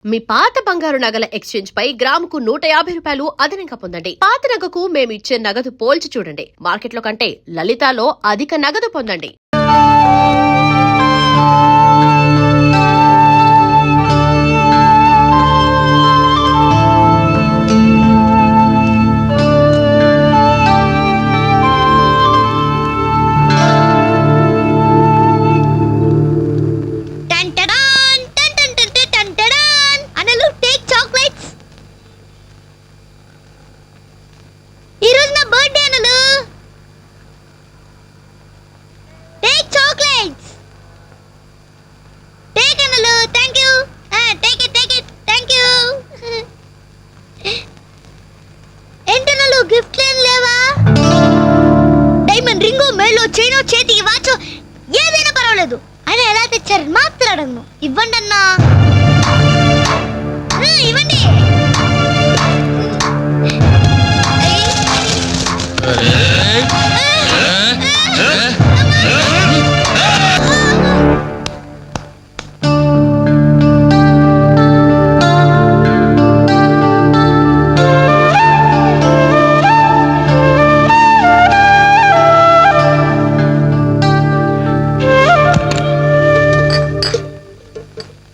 మీ పాత బంగారు నగల ఎక్స్చేంజ్ పై గ్రాముకు 150 రూపాయలు అదనంగా పొందండి. పాత నగకు మేము ఇచ్చే నగదు పోల్చి చూడండి. మార్కెట్లో కంటే లలితాలో అధిక నగదు పొందండి. చేతికి వాచో ఏదైనా పర్వాలేదు అని ఎలా తెచ్చారని మాట్లాడను. ఇవ్వండి అన్నా, ఇవ్వండి.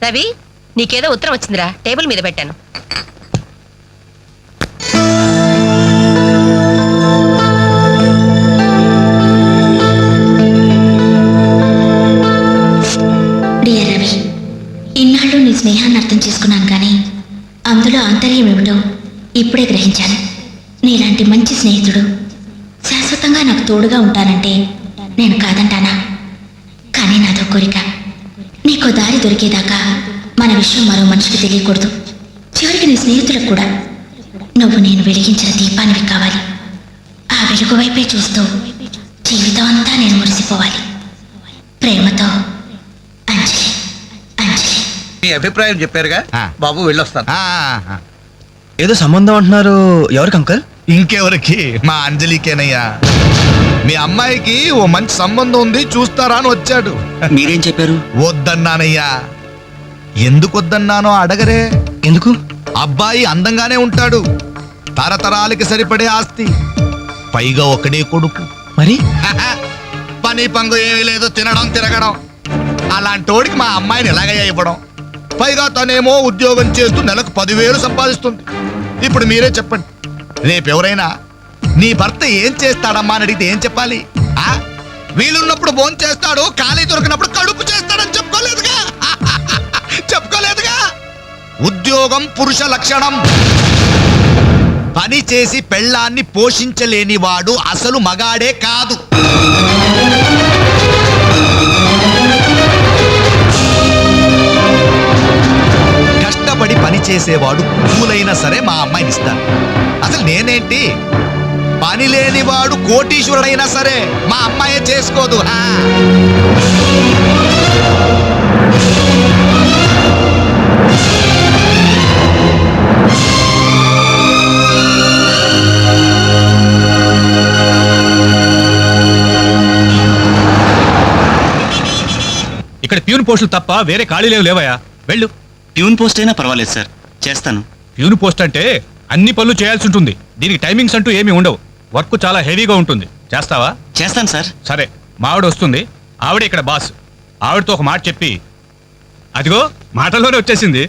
రవి, నీకేదో ఉత్తరం వచ్చిందిరా, టేబుల్ మీద పెట్టాను. డియర్ రవి, ఇన్నాళ్ళు నీ స్నేహాన్ని అర్థం చేసుకున్నాను, కానీ అందులో ఆంతర్యం ఏమిటో ఇప్పుడే గ్రహించాను. నీలాంటి మంచి స్నేహితుడు శాశ్వతంగా నాకు తోడుగా ఉంటానంటే నేను కాదంటానా? కానీ నాదో కోరిక, నీకో దారి దొరికేదాకా మన విషయం మరో మనిషికి తెలియకూడదు. చివరికి నీ స్నేహితులకు కూడా నువ్వు నేను వెలిగించిన దీపానివి కావాలి. ఆ వెలుగు వైపే చూస్తూ జీవితం అంతా నేను మురిసిపోవాలి. ప్రేమతో అంజలి. అంజలి. మీ అభిప్రాయం చెప్పారుగా బాబు, వెళ్ళొస్తాను. ఏదో సంబంధం అంటున్నారు, ఎవరికి అంకల్? ఇంకెవరికి, మా అంజలికేనయ్యా. మీ అమ్మాయికి ఓ మంచి సంబంధం ఉంది, చూస్తారా అని వచ్చాడు. మీరేం చెప్పారు? వద్దన్నానయ్యా. ఎందుకు వద్దన్నానో అడగరే. ఎందుకు? అబ్బాయి అందంగానే ఉంటాడు, తరతరాలకి సరిపడే ఆస్తి, పైగా ఒకడే కొడుకు. మరి పని పంగు ఏమీ లేదు, తినడం తిరగడం. అలాంటోడికి మా అమ్మాయిని ఎలాగయ్యా ఇవ్వడం? పైగా తనేమో ఉద్యోగం చేస్తూ నెలకు 10,000 సంపాదిస్తుంది. ఇప్పుడు మీరే చెప్పండి, రేపెవరైనా నీ భర్త ఏం చేస్తాడమ్మా అని అడిగితే ఏం చెప్పాలి? వీలున్నప్పుడు భోజనం చేస్తాడు, ఖాళీ దొరికినప్పుడు కడుపు చేస్తాడని చెప్పుకోలేదుగా. చెప్పుకోలేదుగా. ఉద్యోగం పురుష లక్షణం. పని చేసి పెళ్ళాన్ని పోషించలేని వాడు అసలు మగాడే కాదు. కష్టపడి పని చేసేవాడు పూలైనా సరే మా అమ్మాయిని ఇస్తాను. అసలు నేనేంటి, పని లేనివాడు కోటీశ్వరుడైనా సరే మా అమ్మాయే చేసుకోదు. ఇక్కడ ప్యూన్ పోస్టులు తప్ప వేరే ఖాళీ లేవయా, వెళ్ళు. ట్యూన్ పోస్ట్ అయినా పర్వాలేదు సార్, చేస్తాను. ప్యూన్ పోస్ట్ అంటే అన్ని పనులు చేయాల్సి ఉంటుంది. దీనికి టైమింగ్స్ అంటూ ఏమీ ఉండవు. వర్క్ చాలా హెవీగా ఉంటుంది. చేస్తావా? చేస్తాను సార్. సరే, మా ఆవిడ వస్తుంది. ఆవిడ ఇక్కడ బాస్. ఆవిడతో ఒక మాట చెప్పి, అదిగో మాటల్లోనే వచ్చేసింది.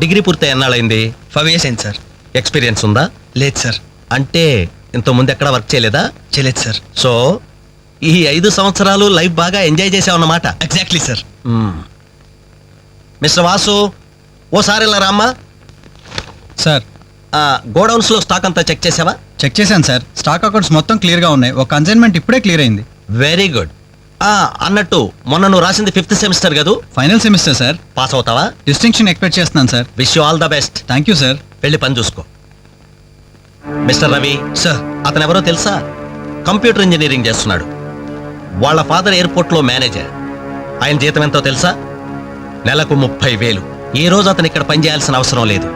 డిగ్రీ పూర్తి ఎన్నాళ్ళైంది? 5 years అయింది సార్. ఎక్స్పీరియన్స్ ఉందా? లేదు సార్. అంటే ఇంతకుముందు ఎక్కడ వర్క్ చేయలేదా? చేయలేదు సార్. సో ఈ 5 సంవత్సరాలు లైఫ్ బాగా ఎంజాయ్ చేసావన్నమాట. Exactly sir. మిస్టర్ వాసు, ఓసారి ఇలా రామ్మా. సార్, గోడౌన్స్ లో స్టాక్ అంతా చెక్ చేసావా? చెక్ చేశాను సార్. స్టాక్ అకౌంట్స్ మొత్తం క్లియర్ గా ఉన్నాయి. ఒక కన్సైన్మెంట్ ఇప్పుడే క్లియర్ అయింది. Very good. అన్నట్టు మొన్న నువ్వు రాసింది 5th సెమిస్టర్ కదూ? Final semester sir. పాస్ అవుతావా? డిస్టింక్షన్ ఎక్స్పెక్ట్ చేస్తున్నాను sir. Wish you all the best. Thank you sir. వెళ్ళి పని చూసుకో. మిస్టర్ రవి సార్, అతను ఎవరో తెలుసా? కంప్యూటర్ ఇంజనీరింగ్ చేస్తున్నాడు. వాళ్ళ ఫాదర్ ఎయిర్పోర్ట్ లో మేనేజర్. ఆయన జీతం ఎంతో తెలుసా? నెలకు 30,000. ఈ రోజు అతను ఇక్కడ పనిచేయాల్సిన అవసరం లేదు,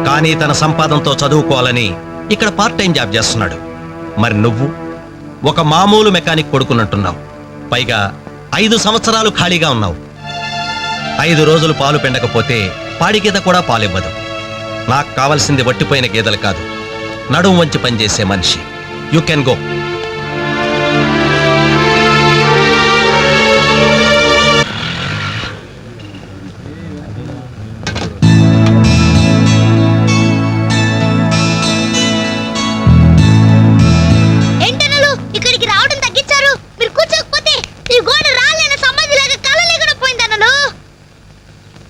కానీ తన సంపాదనతో చదువుకోవాలని ఇక్కడ పార్ట్ టైం జాబ్ చేస్తున్నాడు. మరి నువ్వు ఒక మామూలు మెకానిక్ కొడుకున్నట్టున్నావు, పైగా 5 సంవత్సరాలు ఖాళీగా ఉన్నావు. 5 రోజులు పాలు పిండకపోతే పాడి గీత కూడా పాలివ్వదు. నాకు కావలసింది వట్టిపోయిన గీదలు కాదు, నడుము వంచి పనిచేసే మనిషి. You can go. ఏంటనలు ఇక్కడికి రావడం తగ్గించారు? మీరు కూర్చోకపోతే ఈ గోడ రాలేన సమాధి లాగా కలలేకుండా పోయిందనలు.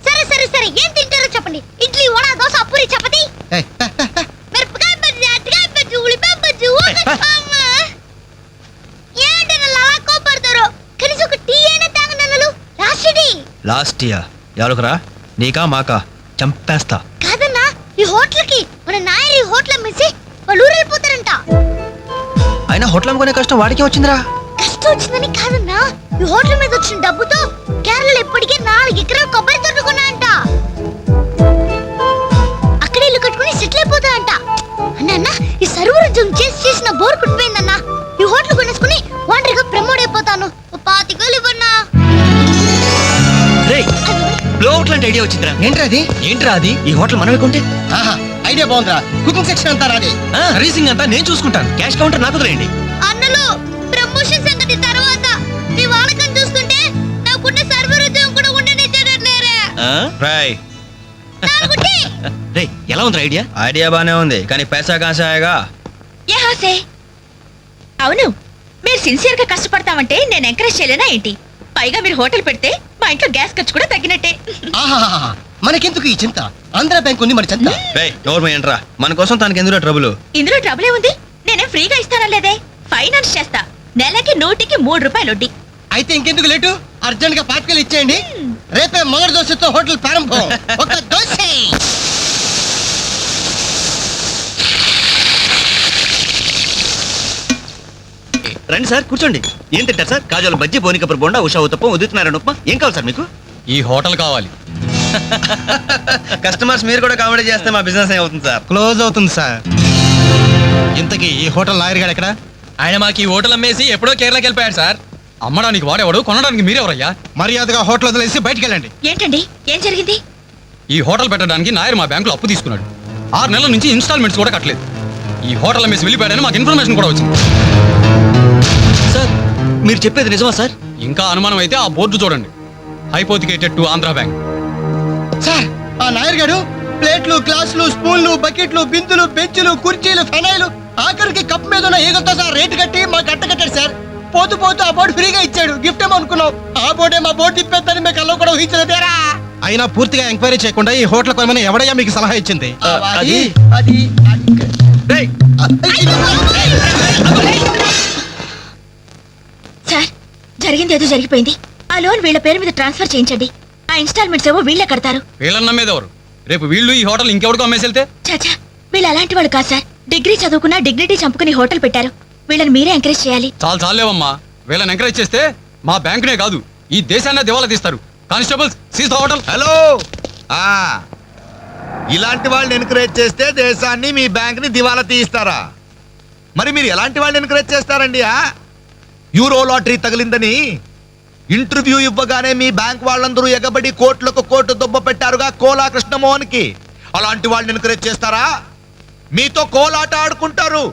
సరే సరే సరే, ఏం తింటారో చెప్పండి. ఇడ్లీ, వడ, దోశ, పూరి, చపాతి, మిరపకాయ బజ్జీ, అరటికాయ బజ్జీ, ఉల్లిపాయ బజ్జీ, ఊగమ్మ. ఏంటనలు అలా కోపడతారు? కనీసం ఒక టీ అయినా తాగనలు. రాషిడి లాస్ట్ ఇయర్ ఎవరుకురా, నీకా మాకా? చంపేస్తా. కాదన్నా, ఈ హోటల్కి మన నాయర్ ఈ హోటల్ అమ్మేసి వాళ్ళు ఊరు వెళ్ళిపోతారంట. అయినా హోటల్ అమ్ముకునే కష్టం వాడికే వచ్చిందిరా. కష్టం వచ్చిందని కాదన్నా, ఈ హోటల్ మీద వచ్చిన డబ్బుతో కేరళలో ఇప్పటికే 4 ఎకరాలు కొబ్బరి తోట కొన్నాయంట. అక్కడ ఇల్లు కట్టుకుని సెటిల్ అయిపోతాయంట. అన్న ఈ సర్వర్ ఉద్యోగం చేసిన బోర్ కుట్టిపోయిందన్నా. ఈ హోటల్ కొనేసుకుని వాండర్గా ప్రమోట్ అయిపోతాను. 25,000 ఇవ్వన్నా. ఐడియా వచ్చిందిరా. ఏంట్రా అది? ఈ హోటల్ మనమే కొంటే ఐడియా బాగుందిరా. కుకింగ్ సెక్షన్ అంతా రాదే. సర్వీసింగ్ అంతా నేను చూసుకుంటాను. క్యాష్ కౌంటర్ నాకు వదిలేయండి. అన్నలు, ప్రమోషన్ సంగతి తర్వాత. మీ వాళ్ళకం చూస్తుంటే నాకున్న సర్వర్ ఉద్యోగం కూడా ఉండనిచ్చేటట్లేరే. రాయ్ రే, ఎలా ఉంది ఐడియా? ఐడియా బానే ఉంది, కానీ పైసా కాసాయగా. అవును, మీరు సిన్సియర్ గా కష్టపడతామంటే నేను ఎంకరేజ్ చేయలేనా ఏంటి? పైగా మీరు హోటల్ పెడితే మా ఇంట్లో గ్యాస్ ఖర్చు కూడా తగ్గినట్టే. మనకెందుకు ఈ చింత? ఆంధ్ర బ్యాంక్ ఉంది మన చింత. నోరు ఏంట్రా, మన కోసం తనకి ఎందులో ట్రబుల్? ఇందులో ట్రబుల్ ఏముంది? నేనే ఫ్రీగా ఇస్తానా లేదే? ఫైనాన్స్ చేస్తా. నెలకి 100కి 3 రూపాయలు వడ్డీ. అయితే ఇంకెందుకు లేటు, అర్జెంట్ గా పార్టీలు ఇచ్చేయండి. రేపే మొదటి దోశతో హోటల్ ప్రారంభం. ఒక దోశ. రండి సార్, కూర్చోండి. ఏం తింటారు సార్? కాజాలు బజ్జీ, బోనికపూర్ బోండా, ఉషా ఉత్తప్పం, ఉదితనారాయణ ఉప్మా. ఏం కావాలి సార్ మీకు? ఈ హోటల్ కావాలి. కస్టమర్స్ మీరు కూడా కామెడీ చేస్తే మా బిజినెస్ అవుతుంది సార్. క్లోజ్ అవుతుంది సార్. ఇంతకీ ఈ హోటల్ లాయర్ గారు ఎక్కడ? ఆయన మాకు ఈ హోటల్ అమ్మేసి ఎప్పుడో కేరళకి వెళ్ళిపోయాడు సార్. అమ్మడానికి వాడేవాడు, కొనడానికి మీరెవరయ్యా? మర్యాదగా హోటల్ వదిలేసి బయటికి వెళ్ళండి. ఏంటండి, ఏం జరిగింది? ఈ హోటల్ పెట్టడానికి నాయర్ మా బ్యాంకులో అప్పు తీసుకున్నాడు. 6 నెలల నుంచి ఇన్స్టాల్మెంట్స్ కూడా కట్టలేదు. ఈ హోటల్ అమ్మేసి వెళ్ళిపోయాడని మాకు ఇన్ఫర్మేషన్ కూడా వచ్చింది. సార్, మీరు చెప్పేది నిజమా సార్? ఇంకా అనుమానం అయితే ఆ బోర్డు చూడండి, hypothecated to Andhra bank. Sir, ఆ నాయర్ గారు ప్లేట్లు, గ్లాసులు, స్పూన్లు, బకెట్లు, బిందులు, బెంచులు, కుర్చీలు, ఫెనాయిలు, ఆఖరికి కప్ మీద ఉన్న ఈగతో సార్ రేటు కట్టి మాకు కట్ట కట్టాడు సార్. పోతూ పోతూ ఆ బోర్డు ఫ్రీగా ఇచ్చాడు. గిఫ్ట్ ఏమో అనుకున్నాం. ఆ బోర్డే మా బోర్డు తిప్పేద్దని మీకు అలా కూడా ఊహించలేదేరా. అయినా పూర్తిగా ఎంక్వైరీ చేయకుండా ఈ హోటల్ కొనమని ఎవడయ్యా మీకు సలహా ఇచ్చింది? సార్, జరిగింది ఏదో జరిగిపోయింది. ఆ లోన్ వీళ్ళ పేరు మీద ట్రాన్స్ఫర్ చేయించండి. ఆ ఇన్స్టాల్మెంట్స్ ఏవో వీళ్ళే కడతారు. వీళ్ళని నమ్మేదెవరు? రేపు వీళ్ళు ఈ హోటల్ ఇంకెవరికో అమ్మేసి వెళ్తే? చాచా, వీళ్ళు అలాంటి వాళ్ళు కాదు సార్. డిగ్రీ చదువుకున్నా డిగ్నిటీ చంపుకుని హోటల్ పెట్టారు. వీళ్ళని మీరే ఎంకరేజ్ చేయాలి. చాలేవమ్మా. వీళ్ళని ఎంకరేజ్ చేస్తే మా బ్యాంకునే కాదు, ఈ దేశాన్ని దివాలా తీస్తారు. Constables, seize the hotel. Hello, ఇలాంటి వాళ్ళని ఎంకరేజ్ చేస్తే దేశాన్ని, మీ బ్యాంక్ ని దివాలా తీయిస్తారా? మరి మీరు ఎలాంటి వాళ్ళని ఎంకరేజ్ చేస్తారండి? యూరో లాటరీ తగిలిందని ఇంటర్వ్యూ ఇవ్వగానే మీ బ్యాంక్ వాళ్ళందరూ ఎగబడి కోట్లకు కోట్లు దుబ్బ పెట్టారుగా కోలా కృష్ణమోహన్ కి. అలాంటి వాళ్ళని ఎంకరేజ్ చేస్తారా? మీతో కోలాట ఆడుకుంటారు.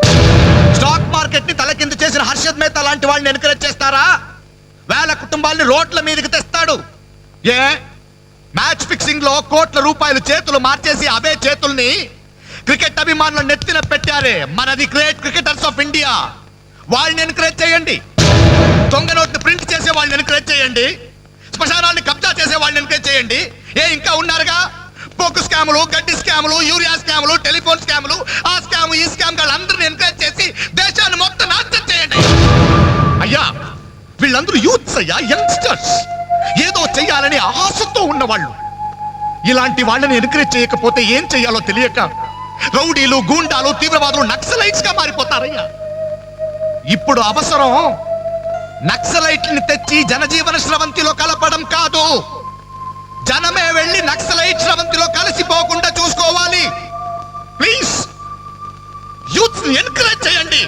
స్టాక్ మార్కెట్ ని తలకింద చేసిన హర్షద్ మేహతా లాంటి వాళ్ళని ఎంకరేజ్ చేస్తారా? వేల కుటుంబాలని రోడ్ల మీదకి తెస్తాడు. ఏ మ్యాచ్ ఫిక్సింగ్ లో కోట్ల రూపాయలు చేతులు మార్చేసి అవే చేతుల్ని క్రికెట్ అభిమానులు నెత్తిన పెట్టారే, మనది గ్రేట్ క్రికెటర్స్ ఆఫ్ ఇండియా. వాళ్ళని ఎంకరేజ్ చేయండి. దొంగ నోట్ని ప్రింట్ చేసే వాళ్ళని ఎంకరేజ్ చేయండి. శ్మశానాన్ని కబ్జా చేసే వాళ్ళని ఎంకరేజ్ చేయండి. ఇంకా ఉన్నారుగా పోకు స్కాములు, గడ్డి స్కాములు, యూరియా స్కాములు, టెలిఫోన్ స్కాములు, ఆ స్కామ్ ఈ స్కామ్ వాళ్ళందరినీ ఎంకరేజ్ చేసి దేశాన్ని మొత్తం నాశనం చేయండి. అయ్యా, వీళ్ళందరూ యూత్స్ అయ్యా, యంగ్స్టర్స్, ఏదో చెయ్యాలని ఆశతో ఉన్నవాళ్ళు. ఇలాంటి వాళ్ళని ఎంకరేజ్ చేయకపోతే ఏం చెయ్యాలో తెలియక రౌడీలు, గూండాలు, తీవ్రవాదులు, నక్సలైట్స్ గా మారిపోతారయ్యా. ఇప్పుడు అవసరం నక్సలైట్ని తెచ్చి జనజీవన స్రవంతిలో కలపడం కాదు, జనమే వెళ్ళి నక్సలైట్ శ్రవంతిలో కలిసిపోకుండా చూసుకోవాలి. ప్లీజ్ యూత్ ని ఎంకరేజ్ చేయండి.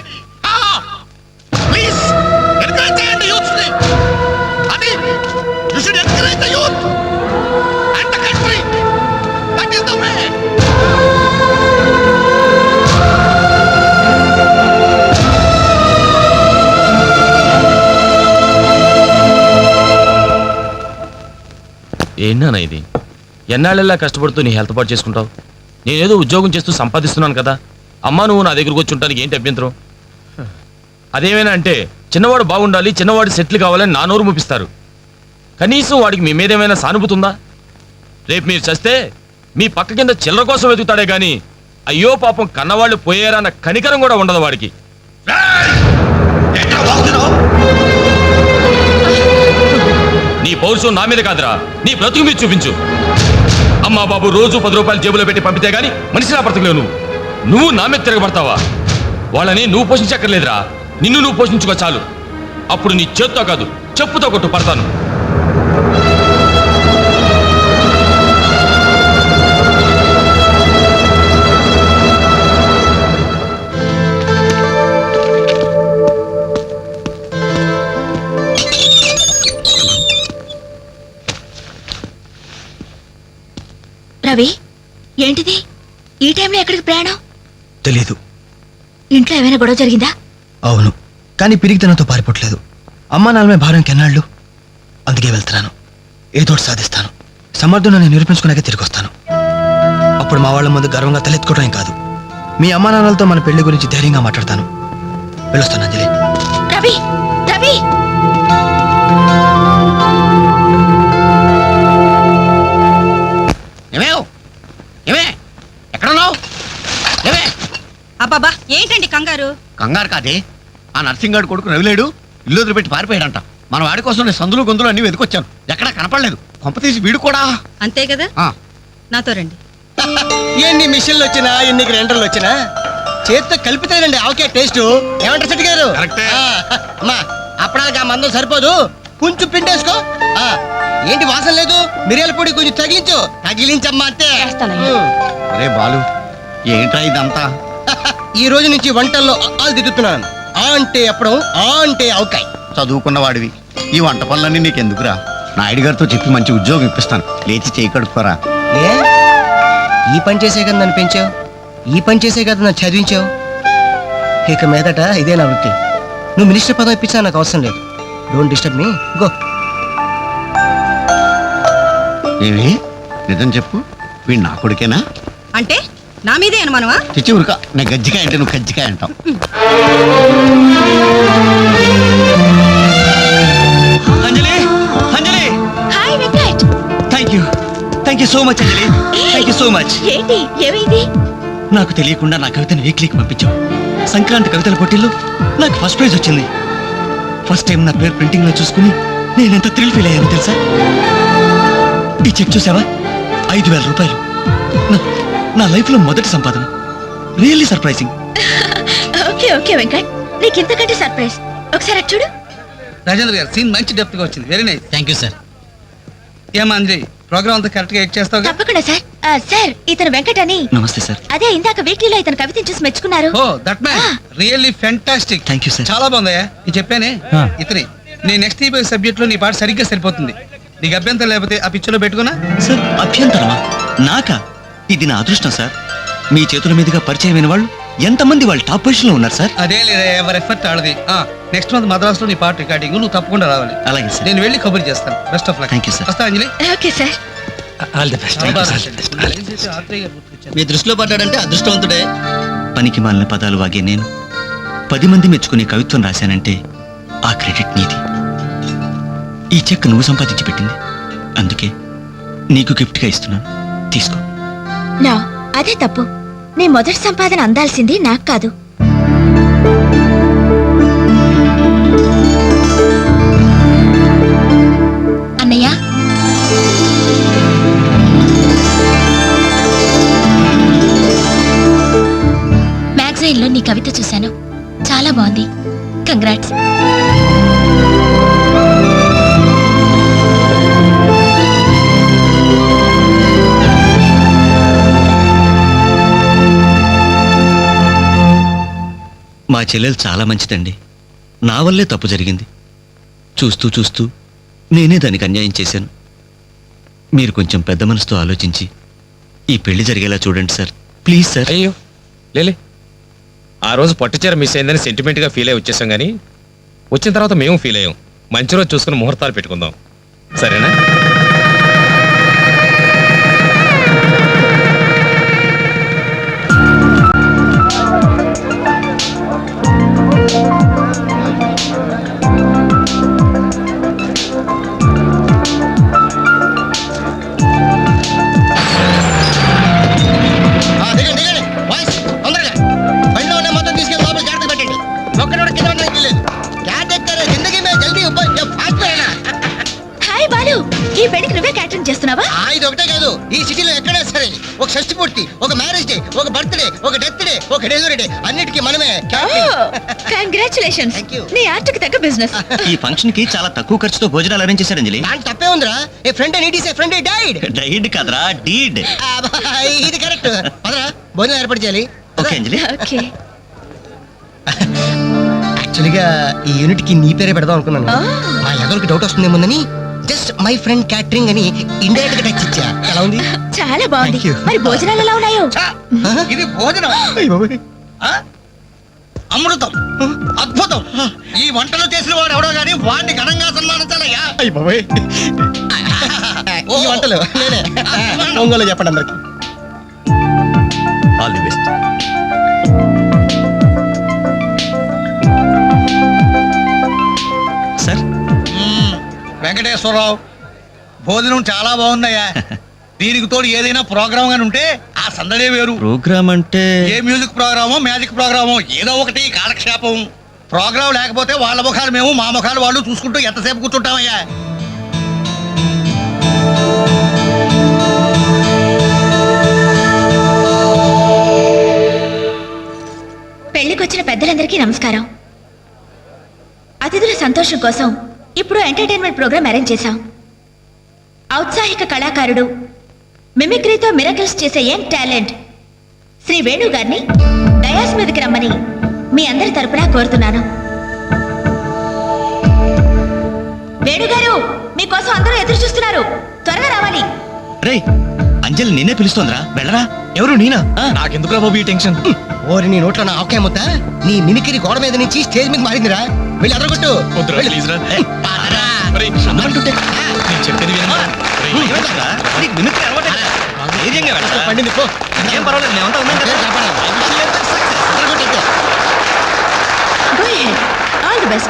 ప్లీజ్ ఎంకరేజ్ చేయండి యూత్ ని. అది you should encourage the youth and the country. That is the way. ఏంటన్నా ఇది? ఎన్నాళ్ళెల్లా కష్టపడుతూ నీ హెల్త్ పాటు చేసుకుంటావు? నేనేదో ఉద్యోగం చేస్తూ సంపాదిస్తున్నాను కదా. అమ్మా నువ్వు నా దగ్గరకు వచ్చి ఉంటానికి ఏంటి అభ్యంతరం? అదేమైనా అంటే చిన్నవాడు బాగుండాలి, చిన్నవాడు సెటిల్ కావాలని నా నోరు ముపిస్తారు. కనీసం వాడికి మీ మీద ఏమైనా సానుభూతి ఉందా? రేపు మీరు చస్తే మీ పక్క కింద చిల్లర కోసం వెతుకుతాడే గాని అయ్యో పాపం కన్నవాళ్ళు పోయారన్న కనికరం కూడా ఉండదు వాడికి. నీ పౌరుషం నా మీద కాదురా, నీ బ్రతుకు మీద చూపించు. అమ్మా బాబు రోజు 10 రూపాయలు జేబులో పెట్టి పంపితే గానీ మనిషి నా బ్రతకలేవు. నువ్వు నా మీద తిరగబడతావా? వాళ్ళని నువ్వు పోషించక్కర్లేదురా, నిన్ను నువ్వు పోషించుకో చాలు. అప్పుడు నీ చేత్తో కాదు చెప్పుతో కొట్టు పడతాను. రవి, ఏంటిది ఈ టైంలో ఎక్కడికి ప్రయాణం? తెలీదు. ఇంట్లో ఏమైనా గొడవ జరిగిందా? అవును, కానీ పిరిగితనంతో పారిపోవట్లేదు. అమ్మా నాన్నమే భారం కెన్నాళ్ళు. అందుకే వెళ్తున్నాను. ఏదోటి సాధిస్తాను. సమర్థుని నిరూపించుకున్నాకే తిరిగి వస్తాను. అప్పుడు మా వాళ్ళ ముందు గర్వంగా తలెత్తుకోవడం కాదు, మీ అమ్మా నాన్నలతో మన పెళ్లి గురించి ధైర్యంగా మాట్లాడతాను. వెళ్ళొస్తాను అంజలి. రవి, రవి! ఎక్కడున్నావు? అబ్బాబా ఏంటండి కంగారు? కంగారు కాదే, ఆ నర్సింగాడు కొడుకు రవిలేడు ఇల్లు వదిలిపెట్టి పారిపోయాడంట. మన వాడి కోసం నేను సందులు గొంతులు అన్ని వెతికొచ్చాను, ఎక్కడా కనపడలేదు. కొంపతీసి వీడు కూడా. అంతే కదా, నాతో రండి. ఎన్ని మిషన్లు వచ్చినా ఎన్ని గ్రైండర్లు వచ్చినా చేతితో కలిపితేనండి ఆవకే టేస్ట్. ఏమంటారు సెట్ గారు? అమ్మా అప్పడానికి ఆ మందం సరిపోదు, కొంచెం పిండేసుకో. ఏంటి వాసన లేదు? మిరియాల పొడి కొంచెం తగిలించమ్మా అంతే. అరే బాలు, ఏంట్రా ఇదంతా? ఈ రోజు నుంచి వంటల్లో ఆలు దిద్దుతున్నాను. ఆ అంటే అప్పడం, ఆ అంటే ఆవకాయ. చదువుకున్న వాడివి, ఈ వంట పనులన్నీ నీకెందుకురా? నాయుడు గారితో చెప్పి మంచి ఉద్యోగం ఇప్పిస్తాను, లేచి చేయి కడుక్కోరా. ఈ పని చేసే కదా నన్ను పెంచావు, ఈ పని చేసే కదా నన్ను చదివించావు. ఇక మీదట ఇదే నా వృత్తి. నువ్వు మినిస్టర్ పదం ఇప్పించా నాకు అవసరం లేదు. Don't disturb me, go. ఏమి నిజం చెప్పు, వీడు నా కొడుకేనా? అంటే నా మీదే అనుమానమా? చిచ్చి ఉరుక, నేను గజ్జికాయ అంటే నువ్వు కజ్జికాయ అంటావు. Anjali, Anjali! Hi Venkat. Thank you so much Anjali, thank you so much. ఏంటి, ఏమైంది? నాకు తెలియకుండా నా కవితను వీక్లీకి పంపించావు. సంక్రాంతి కవితల పోటీల్లో నాకు ఫస్ట్ ప్రైజ్ వచ్చింది. ఫస్ట్ టైం నా పేరు ప్రింటింగ్ లో చూసుకుని నేనెంత థ్రిల్ ఫీల్ అయ్యాను తెలుసా? ఈ చెక్ చూసావా? 5,000 రూపాయలు. నా లైఫ్ లో మొదటి సంపాదన. Really surprising. Okay okay Venkat, నీకు ఇంతకంటే సర్ప్రైజ్. ఒకసారి అటు చూడు. రాజేంద్ర గారు సీన్ మంచి డెప్త్ గా వచ్చింది. Very nice. Thank you sir. ఏమా అంజలి, ప్రోగ్రామ్ అంతా కరెక్ట్ గా ఎడ్ చేస్తావు? తప్పకుండా సార్. సార్, ఇతను వెంకట్ అని. నమస్తే సార్. అదే ఇందాక వీక్లీలో ఇతను కవితను చూసి మెచ్చుకున్నారు. Oh that man, really fantastic. Thank you sir. చాలా బాగుందయ్యా. నేను చెప్పానే ఇతని నీ నెక్స్ట్ ఈ సబ్జెక్ట్ లో నీ పాట సరిగ్గా సరిపోతుంది. నీకు అభ్యంతరం లేకపోతే ఆ పిక్చర్ లో పెట్టుకున్నా. సార్ అభ్యంతరమా? నాకా? ఇది నా అదృష్టం సార్. మీ చేతుల మీదుగా పరిచయమైన వాళ్ళు ఎంతమంది వాళ్ళు టాప్ పొజిషన్ లో ఉన్నారు సార్. అదే లేదా, ఎవరి ఎఫర్ట్ ఆడది. నెక్స్ట్ మంత్ మద్రాసులో నీ పాట రికార్డింగ్, నువ్వు తప్పకుండా రావాలి. అలాగే సార్, నేను వెళ్ళి కబుర్ చేస్తాను. Best of luck. Thank you sir. వస్తా Anjali. Okay sir. All the best. మీ దృష్టిలో పడ్డాడంటే అదృష్టవంతుడే. పనికి మాలిన పదాలు వాగే నేను 10 మంది మెచ్చుకునే కవిత్వం రాశానంటే ఆ క్రెడిట్ నీది. ఈ చెక్ నువ్వు సంపాదించి పెట్టింది, అందుకే నీకు గిఫ్ట్ గా ఇస్తున్నాను, తీసుకో. నా అదే తప్పు. నీ మొదటి సంపాదన అందాల్సింది నాకు కాదు. అన్నయ్య, మ్యాగజైన్లో నీ కవిత చూశాను, చాలా బాగుంది. కంగ్రాట్స్. మా చెల్లెలు చాలా మంచిదండి. నా వల్లే తప్పు జరిగింది. చూస్తూ చూస్తూ నేనే దానికి అన్యాయం చేశాను. మీరు కొంచెం పెద్ద మనసుతో ఆలోచించి ఈ పెళ్లి జరిగేలా చూడండి సార్. Please sir. అయ్యో లేలే, ఆ రోజు పట్టుచీర మిస్ అయిందని సెంటిమెంట్గా ఫీల్ అయ్యి వచ్చేసాం, కానీ వచ్చిన తర్వాత మేము ఫీల్ అయ్యాం. మంచి రోజు చూసుకుని ముహూర్తాలు పెట్టుకుందాం, సరేనా? దిగండి దిగండి బాయ్స్, తొందరగా బండిలో ఉన్న మొత్తం తీసుకెళ్ళి లోపల జాగ్రత్త పెట్టండి. ఒక్కడోడ కింద ఉండడానికి లేదు. క్యాట్ ఎక్కారు జిందగీ మే జల్దీ ఫాస్ట్ అయినా. హాయ్ బాలు, ఈ పెళ్లికి నువ్వే క్యాటరింగ్ చేస్తున్నావా? ఇది ఒకటే కాదు, ఈ సిటీలో ఎక్కడైనా సరే ఒక షష్టి పూర్తి, ఒక మ్యారేజ్ డే, ఒక బర్త్డే, ఒక డెత్ డే, ఒక డెలివరీ డే, అన్నిటికీ మనమే కంగ్రాచులేషన్స్, Thank you. నీ ఆర్ట్కి తగ్గ బిజినెస్. ఈ ఫంక్షన్ కి చాలా తక్కువ ఖర్చుతో భోజనాలు అరేంజ్ చేశారు అంజలి. దాని తప్పే ఉందిరా. A friend need is a friend died. Died కదరా, డీడ్. ఇది కరెక్ట్. పదరా భోజనం ఏర్పాటు చేయాలి. ఓకే అంజలి. ఓకే. యాక్చువల్గా ఈ యూనిట్ కి నీ పేరే పెడదాం అనుకున్నాను. మా ఎదరికి డౌట్ వస్తుందేమోనని జస్ట్ మై ఫ్రెండ్ క్యాటరింగ్ అని ఇండైరెక్ట్ గా టచ్ ఇచ్చా. ఎలా ఉంది? చాలా బాగుంది. Thank you. మరి భోజనాలు ఎలా ఉన్నాయో? ఇది భోజనం, ఆ? అమృతం, అద్భుతం. ఈ వంటలు చేసిన వాడు ఎవడో గానీ వాడిని ఘనంగా సన్మానించాలయ్యా. ఈ వంటలు నేనే. ఒంగోలు చెప్పండి అందరికి. All the best. Sir, Venkateswararao, భోజనం చాలా బాగుందయ్యా. దీనికి తోడు ఏదైనా ప్రోగ్రామ్ గాని ఉంటే ఆ సందడే వేరు. ప్రోగ్రామ్ అంటే ఏ మ్యూజిక్ ప్రోగ్రామో మ్యాజిక్ ప్రోగ్రామో ఏదో ఒకటి కాలక్షేపం. ప్రోగ్రామ్ లేకపోతే వాళ్ళ ముఖాలు మేము, మా ముఖాలు వాళ్ళు చూసుకుంటూ ఎంతసేపు కూర్చుంటామయ్యా. పెళ్లికొచ్చిన పెద్దలందరికీ నమస్కారం. అతిథుల సంతోషం కోసం ఇప్పుడు ఎంటర్టైన్మెంట్ ప్రోగ్రాం అరేంజ్ చేశాం. ఔత్సాహిక కళాకారుడు, మిమిక్రీతో మిరకల్స్ చేసే యంగ్ టాలెంట్ శ్రీ వేణు గారిని డయాస్ మీదకి రమ్మని మీ అందరి తరపున కోరుతున్నాను. వేణుగారు, మీకోసం అందరూ ఎదురు చూస్తున్నారు, త్వరగా రావాలి. రే అంజలి నిన్నే పిలుస్తోందిరా, వెళ్ళరా. ఎవరు నేనా? నాకెందుకురా బాబు ఈ టెన్షన్? ఓరి నీ నోట్లో నా ఆవకాయ ముద్ద. నీ మినికిరి గోడ మీద నుంచి స్టేజ్ మీద మారిందిరా. వెళ్ళి అదరగొట్టు. వద్దురా, ప్లీజ్ రా. ఒరేయ్, అంటుంటే నేను చెప్పేది వినరా? ఒరేయ్, ధైర్యంగా వెళ్ళరా. పండింది పో. ఏం పర్వాలేదు, మేమంతా ఉన్నాం కదా. అదరగొట్టేద్దాం. Go ahead. All the best.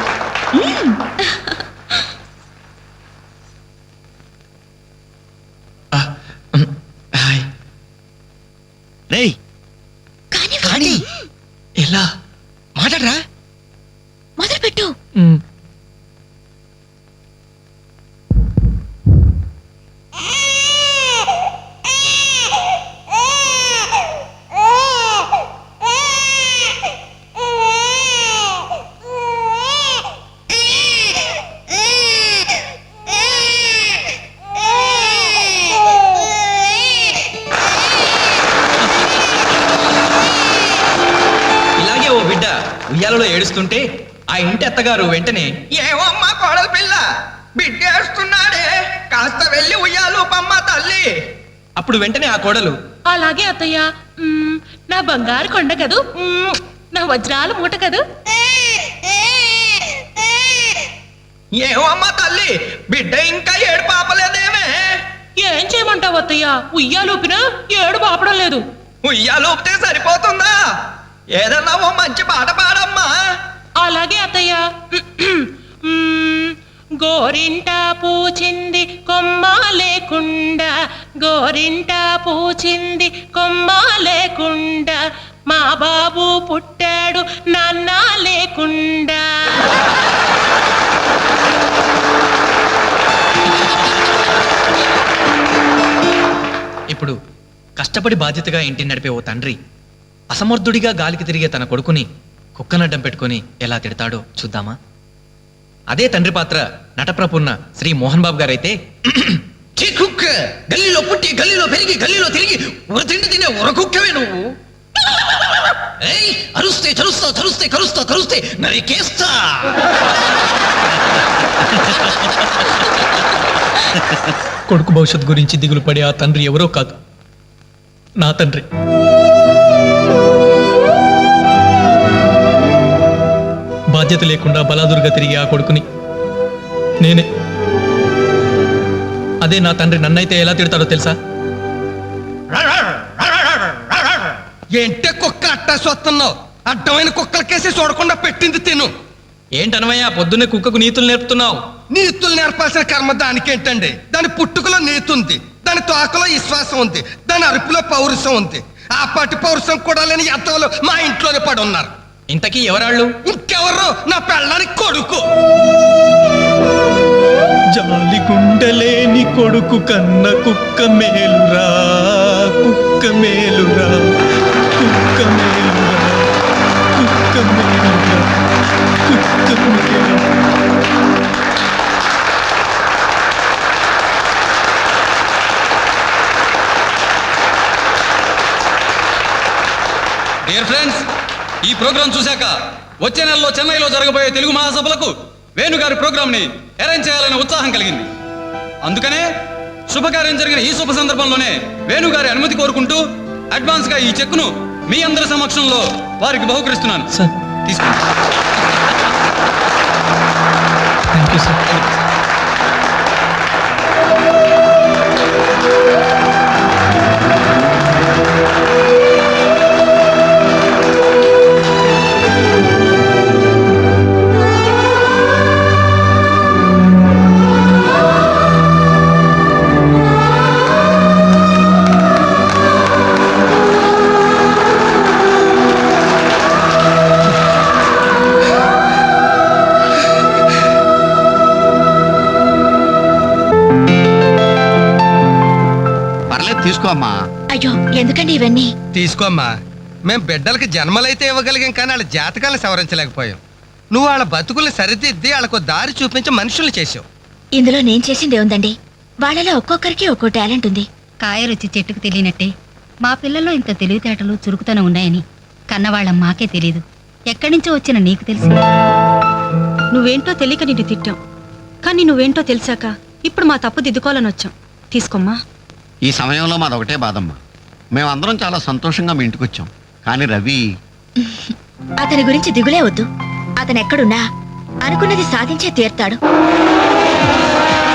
రేయ్ కానీ ఎలా మాట్లాడరా. మొదలుపెట్టు. ఇలాగే ఓ బిడ్డ ఉయ్యాలలో ఏడుస్తుంటే ఆ ఇంటి అత్తగారు వెంటనే, ఏమో అమ్మా కోడల పిల్ల, బిడ్డేస్తున్నాడే, కాస్త వెళ్ళి ఉయ్యాలు పమ్మ తల్లి. అప్పుడు వెంటనే ఆ కోడలు, అలాగే అత్తయ్య, నా బంగారు కొండ కదూ, నా వజ్రాల మూట కదూ. ఏమో అమ్మా తల్లి, బిడ్డ ఇంకా ఏడు పాపలేదేమే. ఏం చేయమంటావు అత్తయ్య, ఉయ్యాలూపినా ఏడు పాపడం లేదు. ఉయ్యాలు ఊపితే సరిపోతుందా? ఏదన్నా ఓ మంచి పాట పాడమ్మా. అలాగే అత్తయ్య. గోరింట పూచింది కొమ్మ లేకుండా, గోరింట పూచింది కొమ్మ లేకుండా, మా బాబు పుట్టాడు నాన్న లేకుండా. ఇప్పుడు కష్టపడి బాధ్యతగా ఇంటిని నడిపే ఓ తండ్రి అసమర్థుడిగా గాలికి తిరిగే తన కొడుకుని కుక్కనడ్డం పెట్టుకుని ఎలా తిడతాడో చూద్దామా? అదే తండ్రి పాత్ర నటప్రపున్న శ్రీ మోహన్ బాబు గారైతే, కుక్క గల్లీలో పుట్టి గల్లీలో పెరిగి గల్లీలో తిరిగి తిండి తినే కుక్కవే నువ్వు. అరుస్తే చరుస్తావు, చరుస్తే కరుస్తావు, కరుస్తే నరికేస్తా. కొడుకు భవిష్యత్ గురించి దిగులు పడే ఆ తండ్రి ఎవరో కాదు, నా తండ్రి. బాధ్యత లేకుండా బలాదురుగా తిరిగి ఆ కొడుకుని నేనే. అదే నా తండ్రి నన్నైతే ఎలా తిడతాడో తెలుసా? ఏంటే కుక్క అట్టా చూస్తున్నావు? అడ్డమైన కుక్కలకేసి చూడకుండా పెట్టింది తిను. ఏంటనవయ్యా పొద్దున్నే కుక్కకు నీతులు నేర్పుతున్నావు? నీతులు నేర్పాల్సిన కర్మ దానికేంటండి? దాని పుట్టుకలో నీతి ఉంది, దాని తోకలో విశ్వాసం ఉంది, దాని అరుపులో పౌరుషం ఉంది. ఆ పాటి పౌరుషం కూడా లేని ఎంతలో మా ఇంట్లోనే పడి ఉన్నారు. ఇంతకీ ఎవరాళ్ళు? ఇంకెవరు? నా పెళ్ళానికి కొడుకు. జాలి గుండెలేని కొడుకు కన్న కుక్క మేలురా, కుక్క మేలురా, కుక్క మేలురా, కుక్క మేలురా, కుక్క మేలురా. డియర్ ఫ్రెండ్స్, ఈ ప్రోగ్రాం చూశాక వచ్చే నెలలో చెన్నైలో జరగబోయే తెలుగు మహాసభలకు వేణుగారి ప్రోగ్రామ్ ని అరేంజ్ చేయాలనే ఉత్సాహం కలిగింది. అందుకనే శుభకార్యం జరిగిన ఈ శుభ సందర్భంలోనే వేణుగారి అనుమతి కోరుకుంటూ అడ్వాన్స్ గా ఈ చెక్కును మీ అందరి సమక్షంలో వారికి బహుకరిస్తున్నాను. తీసుకోండి. Thank you sir. తీసుకో అమ్మా. అయ్యో ఎందుకండి ఇవన్నీ? తీసుకోమ్మా. మేం బిడ్డలకి జన్మలైతే ఇవ్వగలిగాం, కానీ వాళ్ళ జాతకాలను సవరించలేకపోయాం. నువ్వు వాళ్ళ బతుకుల్ని సరిదిద్ది వాళ్ళకు దారి చూపించి మనుషుల్ని చేసావు. ఇందులో నేను చేసింది ఏముందండి? వాళ్ళలో ఒక్కొక్కరికి ఒక్కో టాలెంట్ ఉంది. కాయ రుచి చెట్టుకు తెలియనట్టే మా పిల్లల్లో ఇంత తెలివితేటలు చురుకుతనం ఉన్నాయని కన్నవాళ్ళం మాకే తెలియదు. ఎక్కడి నుంచో వచ్చిన నీకు తెలిసి. నువ్వేంటో తెలియక నిన్ను తిట్టాం, కానీ నువ్వేంటో తెలిసాక ఇప్పుడు మా తప్పు దిద్దుకోవాలని వచ్చాం. తీసుకోమ్మా. ఈ సమయంలో మాదొకటే బాధమ్మా. మేమందరం చాలా సంతోషంగా మీ ఇంటికి వచ్చాం, కానీ రవి అతని గురించి దిగులే వద్దు. అతను ఎక్కడున్నా అనుకున్నది సాధించే తీర్తాడు.